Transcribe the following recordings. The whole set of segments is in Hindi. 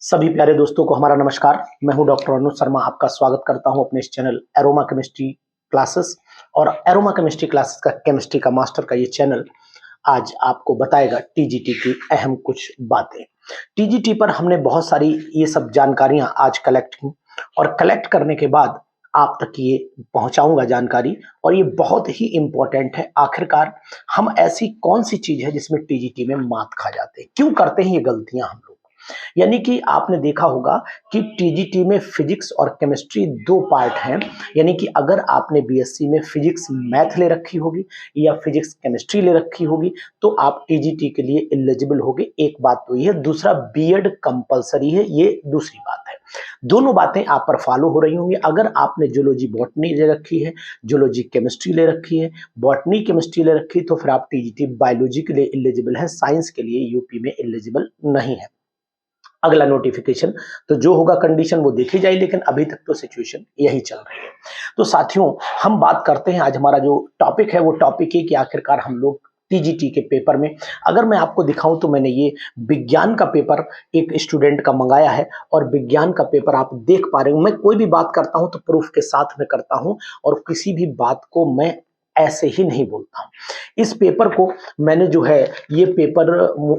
सभी प्यारे दोस्तों को हमारा नमस्कार। मैं हूं डॉक्टर अनुज शर्मा, आपका स्वागत करता हूं अपने इस चैनल एरोमा केमिस्ट्री क्लासेस। और एरोमा केमिस्ट्री क्लासेस का केमिस्ट्री का मास्टर का ये चैनल आज आपको बताएगा टीजीटी की अहम कुछ बातें। टीजीटी पर हमने बहुत सारी ये सब जानकारियां आज कलेक्ट की और कलेक्ट करने के बाद आप तक ये पहुंचाऊंगा जानकारी। और ये बहुत ही इंपॉर्टेंट है। आखिरकार हम ऐसी कौन सी चीज है जिसमें टीजीटी में मात खा जाते हैं, क्यों करते हैं ये गलतियां हम लोग। यानी कि आपने देखा होगा कि टीजीटी में फिजिक्स और केमिस्ट्री दो पार्ट हैं। यानी कि अगर आपने बीएससी में फिजिक्स मैथ ले रखी होगी या फिजिक्स केमिस्ट्री ले रखी होगी तो आप टीजीटी के लिए एलिजिबल होगे। एक बात तो ये है, दूसरा बीएड कंपलसरी है, ये दूसरी बात है। दोनों बातें आप पर फॉलो हो रही होंगी। अगर आपने जूलॉजी बॉटनी ले रखी है, जूलॉजी केमिस्ट्री ले रखी है, बॉटनी केमिस्ट्री ले रखी है, तो फिर आप टीजीटी बायोलॉजी के लिए एलिजिबल है, साइंस के लिए यूपी में एलिजिबल नहीं है। अगला नोटिफिकेशन तो जो होगा कंडीशन वो देखी जाए, लेकिन अभी तक तो सिचुएशन यही चल रही है। तो साथियों, हम बात करते हैं, आज हमारा जो टॉपिक है वो टॉपिक है कि आखिरकार हम लोग टीजीटी के पेपर में, अगर मैं आपको दिखाऊं तो मैंने ये विज्ञान का पेपर एक स्टूडेंट का मंगाया है और विज्ञान का पेपर आप देख पा रहे हो। मैं कोई भी बात करता हूं तो प्रूफ के साथ में करता हूं और किसी भी बात को मैं ऐसे ही नहीं बोलता हूं। इस पेपर को मैंने जो है, ये पेपर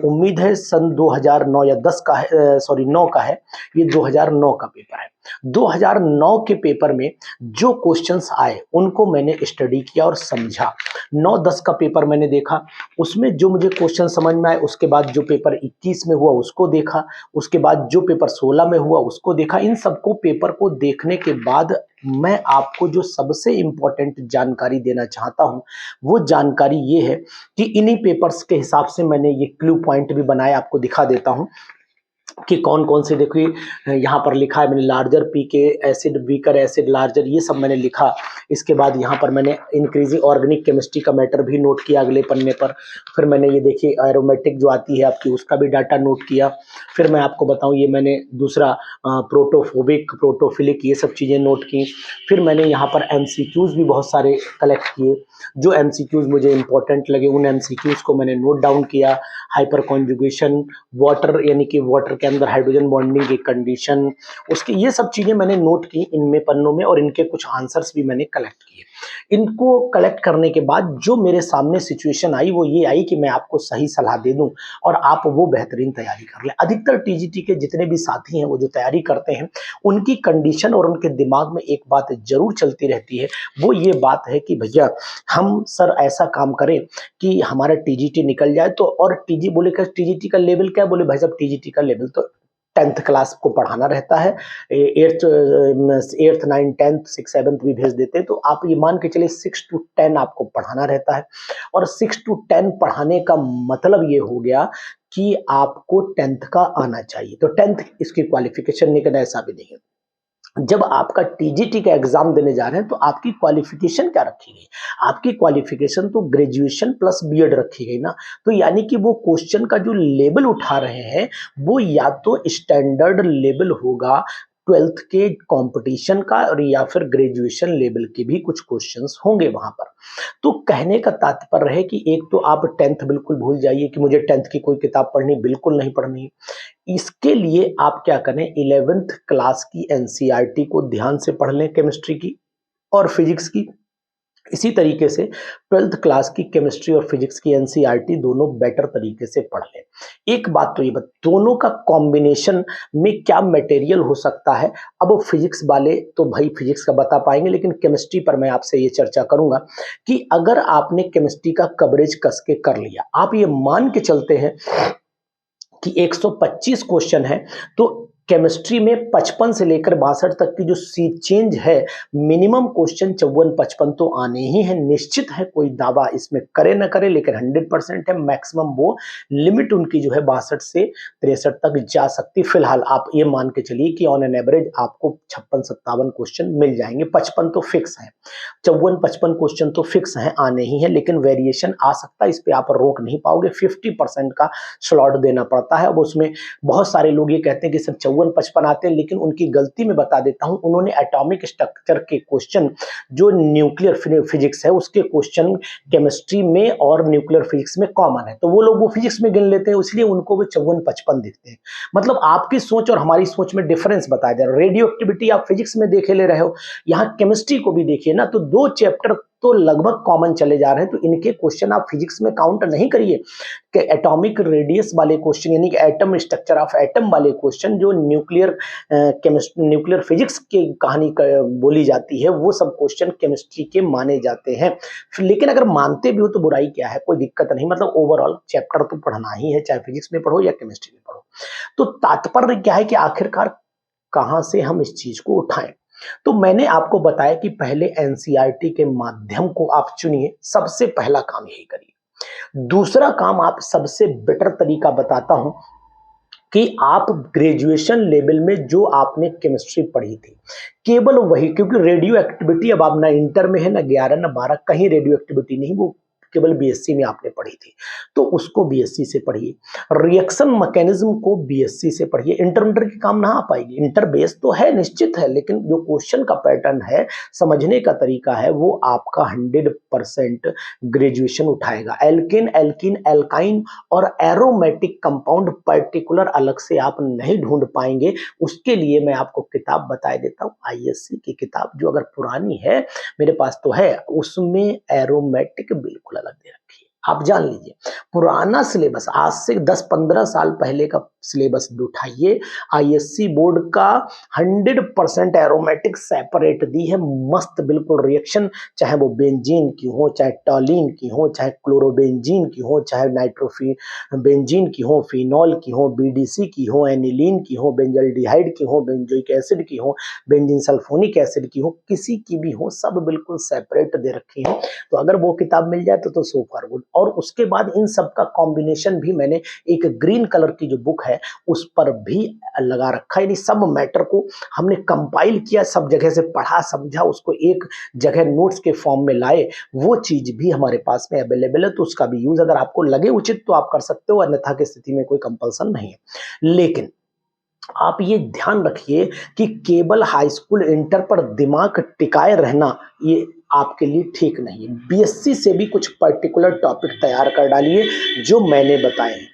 उम्मीद है सन 2009 या 10 का है, सॉरी 9 का है। ये 2009 का पेपर है। 2009 के पेपर में जो क्वेश्चंस आए उनको मैंने स्टडी किया और समझा। 9-10 का पेपर मैंने देखा, उसमें जो मुझे क्वेश्चन समझ में आए, उसके बाद जो पेपर 21 में हुआ उसको देखा, उसके बाद जो पेपर 16 में हुआ उसको देखा। इन सबको पेपर को देखने के बाद मैं आपको जो सबसे इंपॉर्टेंट जानकारी देना चाहता हूं वो जानकारी ये है कि इन्हीं पेपर्स के हिसाब से मैंने ये क्लू पॉइंट भी बनाए, आपको दिखा देता हूं कि कौन कौन से। देखिए यहाँ पर लिखा है मैंने लार्जर पीके एसिड, वीकर एसिड, लार्जर, ये सब मैंने लिखा। इसके बाद यहाँ पर मैंने इंक्रीजिंग ऑर्गेनिक केमिस्ट्री का मैटर भी नोट किया अगले पन्ने पर। फिर मैंने ये देखिए एरोमेटिक जो आती है आपकी, उसका भी डाटा नोट किया। फिर मैं आपको बताऊँ, ये मैंने दूसरा प्रोटोफोबिक, प्रोटोफिलिक, ये सब चीज़ें नोट की। फिर मैंने यहाँ पर एमसीक्यूज भी बहुत सारे कलेक्ट किए। जो एमसीक्यूज मुझे इंपॉर्टेंट लगे उन एमसीक्यूज को मैंने नोट डाउन किया। हाइपर कॉन्जुगेशन, वाटर यानी कि वाटर के अंदर हाइड्रोजन बॉन्डिंग की कंडीशन, उसकी ये सब चीजें मैंने नोट की इनमें पन्नों में, और इनके कुछ आंसर्स भी मैंने कलेक्ट किए। इनको कलेक्ट करने के बाद जो मेरे सामने सिचुएशन आई वो ये आई कि मैं आपको सही सलाह दे दूं और आप वो बेहतरीन तैयारी कर लें। अधिकतर टीजीटी के जितने भी साथी हैं वो जो तैयारी करते हैं, उनकी कंडीशन और उनके दिमाग में एक बात जरूर चलती रहती है। वो ये बात है कि भैया हम सर ऐसा काम करें कि हमारा टीजीटी निकल जाए। तो और टीजी बोले कि टीजीटी का लेवल क्या है? बोले भाई साहब टीजीटी का लेवल तो 10th क्लास को पढ़ाना रहता है, 8th 9th 10th 6th 7th भी भेज देते हैं। तो आप ये मान के चलिए 6 to 10 आपको पढ़ाना रहता है। और 6 to 10 पढ़ाने का मतलब ये हो गया कि आपको 10th का आना चाहिए। तो 10th इसकी क्वालिफिकेशन, लेकिन ऐसा भी नहीं है। जब आपका टीजीटी का एग्जाम देने जा रहे हैं तो आपकी क्वालिफिकेशन क्या रखी गई? आपकी क्वालिफिकेशन तो ग्रेजुएशन प्लस बीएड रखी गई ना। तो यानी कि वो क्वेश्चन का जो लेवल उठा रहे हैं वो या तो स्टैंडर्ड लेवल होगा 12th के कंपटीशन का, और या फिर ग्रेजुएशन लेवल के भी कुछ क्वेश्चंस होंगे वहां पर। तो कहने का तात्पर्य है कि एक तो आप 10th बिल्कुल भूल जाइए कि मुझे 10th की कोई किताब पढ़नी, बिल्कुल नहीं पढ़नी। इसके लिए आप क्या करें, 11th क्लास की एनसीईआरटी को ध्यान से पढ़ लें केमिस्ट्री की और फिजिक्स की। इसी तरीके से 12th क्लास की केमिस्ट्री और फिजिक्स की एनसीईआरटी दोनों बेटर तरीके से पढ़ लें। एक बात तो ये दोनों का कॉम्बिनेशन में क्या मटेरियल हो सकता है। अब वो फिजिक्स वाले तो भाई फिजिक्स का बता पाएंगे, लेकिन केमिस्ट्री पर मैं आपसे ये चर्चा करूंगा कि अगर आपने केमिस्ट्री का कवरेज कस के कर लिया, आप ये मान के चलते हैं कि 125 क्वेश्चन है, तो केमिस्ट्री में 55 से लेकर 62 तक की जो सी चेंज है, मिनिमम क्वेश्चन 54-55 तो आने ही है, निश्चित है। कोई दावा इसमें करे ना करे, लेकिन 100% है। मैक्सिमम वो लिमिट उनकी जो है 62 से 63 तक जा सकती। फिलहाल आप ये मान के चलिए कि ऑन एन एवरेज आपको 56-57 क्वेश्चन मिल जाएंगे। 55 तो फिक्स है, 54-55 क्वेश्चन तो फिक्स है, आने ही है, लेकिन वेरिएशन आ सकता है, इस पे आप रोक नहीं पाओगे। 50% का स्लॉट देना पड़ता है। अब उसमें बहुत सारे लोग ये कहते हैं कि सिर्फ 54-55 आते हैं, लेकिन उनकी गलती मैं बता देता हूं, उन्होंने एटॉमिक स्ट्रक्चर के क्वेश्चन जो न्यूक्लियर फिजिक्स है उसके क्वेश्चन केमिस्ट्री में और न्यूक्लियर फिजिक्स में कॉमन है, तो वो लोग वो फिजिक्स में गिन लेते हैं, इसलिए उनको वो 54-55 दिखते हैं। मतलब आपकी सोच और हमारी सोच में डिफरेंस बताया जा रहा है। रेडियो एक्टिविटी आप फिजिक्स में देखे ले रहे हो, यहाँ केमिस्ट्री को भी देखिए ना, तो 2 चैप्टर तो लगभग कॉमन चले जा रहे हैं, तो इनके क्वेश्चन आप फिजिक्स में काउंट नहीं करिए कि एटॉमिक रेडियस वाले क्वेश्चन यानी कि एटम स्ट्रक्चर ऑफ एटम वाले क्वेश्चन जो न्यूक्लियर फिजिक्स की कहानी बोली जाती है, वो सब क्वेश्चन केमिस्ट्री के माने जाते हैं। लेकिन अगर मानते भी हो तो बुराई क्या है, कोई दिक्कत नहीं, मतलब ओवरऑल चैप्टर तो पढ़ना ही है, चाहे फिजिक्स में पढ़ो या केमिस्ट्री में पढ़ो। तो तात्पर्य क्या है कि आखिरकार कहां से हम इस चीज को उठाएं। तो मैंने आपको बताया कि पहले एनसीईआरटी के माध्यम को आप चुनिए, सबसे पहला काम यही करिए। दूसरा काम, आप सबसे बेटर तरीका बताता हूं कि आप ग्रेजुएशन लेवल में जो आपने केमिस्ट्री पढ़ी थी केवल वही, क्योंकि रेडियो एक्टिविटी अब आप ना इंटर में है, ना 11 ना 12, कहीं रेडियो एक्टिविटी नहीं, वो केवल बीएससी में आपने पढ़ी थी, तो उसको बीएससी से पढ़िए। रिएक्शन मैकेनिज्म को बीएससी से पढ़िए। इंटर की काम ना आ पाएगी, इंटर बेस तो है, निश्चित है, लेकिन जो क्वेश्चन का पैटर्न है, समझने का तरीका है, वो आपका 100% ग्रेजुएशन उठाएगा। एल्केन, एल्कीन, एल्काइन और एरोमेटिक कंपाउंड पर्टिकुलर अलग से आप नहीं ढूंढ पाएंगे। उसके लिए मैं आपको किताब बता देता हूँ, आईएससी की किताब, जो अगर पुरानी है, मेरे पास तो है, उसमें एरोमेटिक बिल्कुल अलग दे रखी है। आप जान लीजिए, पुराना सिलेबस आज से 10-15 साल पहले का सिलेबस उठाइए, आईएससी बोर्ड का 100% एरोमेटिक सेपरेट दी है, मस्त बिल्कुल रिएक्शन, चाहे वो बेंजीन की हो, चाहे टॉलिन की हो, चाहे क्लोरोबेंजीन की हो, चाहे नाइट्रोफिन बेंजीन की हो, फिनॉल की हो, बीडीसी की हो, एनिलीन की हो, बेंजल्डिहाइड की हो, बेंजोइक एसिड की हो, बेंजीन सल्फोनिक एसिड की हो, किसी की भी हो, सब बिल्कुल सेपरेट दे रखी है। तो अगर वो किताब मिल जाए तो सो फॉर गुड। और उसके बाद इन सब का कॉम्बिनेशन भी मैंने एक ग्रीन कलर की जो बुक है उस पर भी लगा रखा है, यानी सब मैटर को हमने कंपाइल किया, सब जगह से पढ़ा समझा, उसको एक जगह नोट्स के फॉर्म में लाए, वो चीज भी हमारे पास में अवेलेबल है, तो उसका भी यूज अगर आपको लगे उचित तो आप कर सकते हो, अन्यथा की स्थिति में कोई कंपल्सन नहीं है। लेकिन आप ये ध्यान रखिए कि केवल हाई स्कूल इंटर पर दिमाग टिकाए रहना ये आपके लिए ठीक नहीं है। बीएससी से भी कुछ पर्टिकुलर टॉपिक तैयार कर डालिए जो मैंने बताए हैं।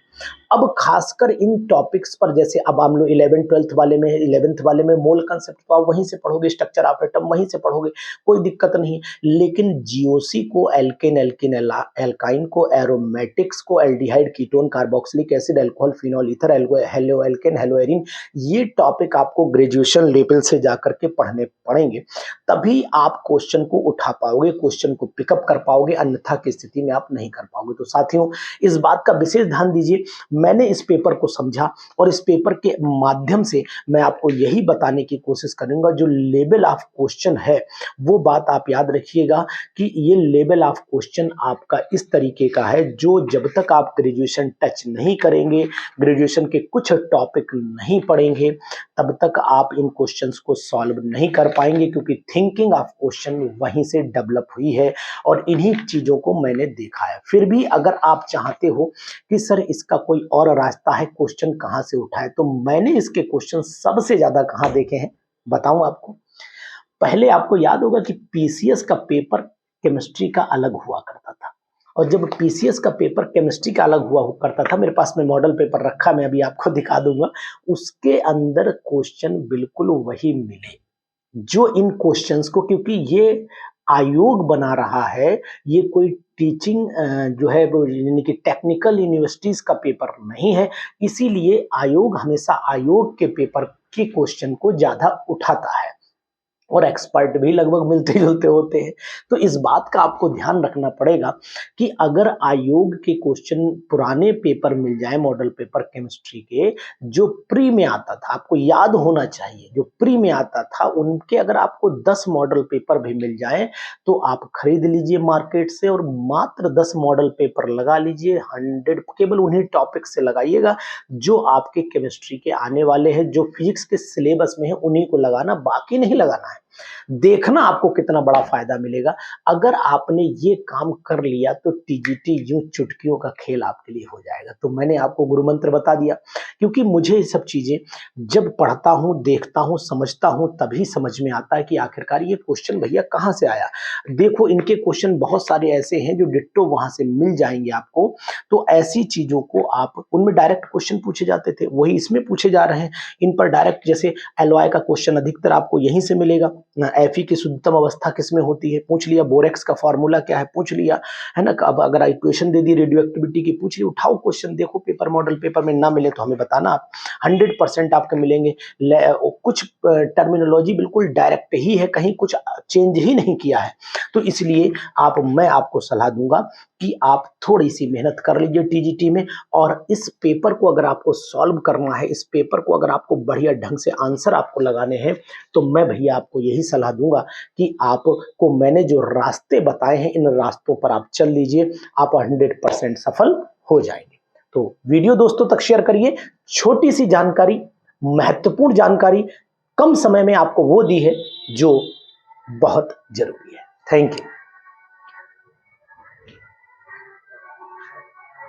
अब खासकर इन टॉपिक्स पर, जैसे अब हम लोग 11th-12th वाले में, 11th वाले में मोल कंसेप्ट तो आप वहीं से पढ़ोगे, स्ट्रक्चर ऑफ एटम वहीं से पढ़ोगे, कोई दिक्कत नहीं। लेकिन जीओसी को, एल्केन, एल्किन, एल्काइन को, एरोमेटिक्स को, aldehyde, ketone, carboxylic acid, alcohol, phenol, ether, halo alkane, hello Erin, ये टॉपिक आपको ग्रेजुएशन लेवल से जाकर के पढ़ने पड़ेंगे, तभी आप क्वेश्चन को उठा पाओगे, क्वेश्चन को पिकअप कर पाओगे, अन्यथा की स्थिति में आप नहीं कर पाओगे। तो साथियों, इस बात का विशेष ध्यान दीजिए। मैंने इस पेपर को समझा और इस पेपर के माध्यम से मैं आपको यही बताने की कोशिश करूंगा, जो लेवल ऑफ क्वेश्चन है वो बात आप याद रखिएगा कि ये लेवल ऑफ क्वेश्चन आपका इस तरीके का है, जो जब तक आप ग्रेजुएशन टच नहीं करेंगे, ग्रेजुएशन के कुछ टॉपिक नहीं पढ़ेंगे, तब तक आप इन क्वेश्चंस को सॉल्व नहीं कर पाएंगे, क्योंकि थिंकिंग ऑफ क्वेश्चन वहीं से डेवलप हुई है और इन्हीं चीजों को मैंने देखा है। फिर भी अगर आप चाहते हो कि सर इसका कोई और रास्ता है, क्वेश्चन कहां से उठाए, तो मैंने इसके क्वेश्चन सबसे ज्यादा कहां देखे हैं बताऊं आपको। पहले आपको याद होगा कि पीसीएस का पेपर केमिस्ट्री का अलग हुआ करता था, और जब पीसीएस का पेपर केमिस्ट्री का अलग हुआ करता था, मेरे पास में मॉडल पेपर रखा, मैं अभी आपको दिखा दूंगा, उसके अंदर क्वेश्चन बिल्कुल वही मिले जो इन क्वेश्चंस को, क्योंकि ये आयोग बना रहा है, ये कोई टीचिंग जो है वो यानी कि टेक्निकल यूनिवर्सिटीज का पेपर नहीं है, इसीलिए आयोग हमेशा आयोग के पेपर के क्वेश्चन को ज्यादा उठाता है और एक्सपर्ट भी लगभग मिलते जुलते होते हैं। तो इस बात का आपको ध्यान रखना पड़ेगा कि अगर आयोग के क्वेश्चन पुराने पेपर मिल जाए, मॉडल पेपर केमिस्ट्री के जो प्री में आता था, आपको याद होना चाहिए, जो प्री में आता था उनके अगर आपको 10 मॉडल पेपर भी मिल जाए तो आप खरीद लीजिए मार्केट से और मात्र 10 मॉडल पेपर लगा लीजिए। 100 केवल उन्हीं टॉपिक से लगाइएगा जो आपके केमिस्ट्री के आने वाले हैं, जो फिजिक्स के सिलेबस में है उन्हीं को लगाना, बाकी नहीं लगाना है। देखना आपको कितना बड़ा फायदा मिलेगा। अगर आपने ये काम कर लिया तो टीजीटी यूं चुटकियों का खेल आपके लिए हो जाएगा। तो मैंने आपको गुरु मंत्र बता दिया, क्योंकि मुझे ये सब चीजें जब पढ़ता हूं, देखता हूं, समझता हूं, तभी समझ में आता है कि आखिरकार ये क्वेश्चन भैया कहां से आया। देखो इनके क्वेश्चन बहुत सारे ऐसे हैं जो डिट्टो वहां से मिल जाएंगे आपको। तो ऐसी चीजों को आप, उनमें डायरेक्ट क्वेश्चन पूछे जाते थे, वही इसमें पूछे जा रहे हैं। इन पर डायरेक्ट, जैसे एलॉय का क्वेश्चन अधिकतर आपको यहीं से मिलेगा। एफई की शुद्धतम अवस्था किसमें होती है, पूछ लिया। बोरेक्स का फॉर्मूला क्या है, पूछ लिया, है ना। अब अगर इक्वेशन दे दी रेडियो एक्टिविटी की, पूछ लिया। उठाओ क्वेश्चन, देखो पेपर मॉडल पेपर में ना मिले तो हमें बताना। आप 100% आपके मिलेंगे। कुछ टर्मिनोलॉजी बिल्कुल डायरेक्ट ही है, कहीं कुछ चेंज ही नहीं किया है। तो इसलिए मैं आपको सलाह दूंगा कि आप थोड़ी सी मेहनत कर लीजिए टीजीटी में, और इस पेपर को अगर आपको सॉल्व करना है, इस पेपर को अगर आपको बढ़िया ढंग से आंसर आपको लगाने हैं, तो मैं भैया आपको यही सलाह दूंगा कि आपको मैंने जो रास्ते बताए हैं, इन रास्तों पर आप चल लीजिए, आप 100% सफल हो जाएंगे। तो वीडियो दोस्तों तक शेयर करिए। छोटी सी जानकारी, महत्वपूर्ण जानकारी कम समय में आपको वो दी है जो बहुत जरूरी है। Thank you.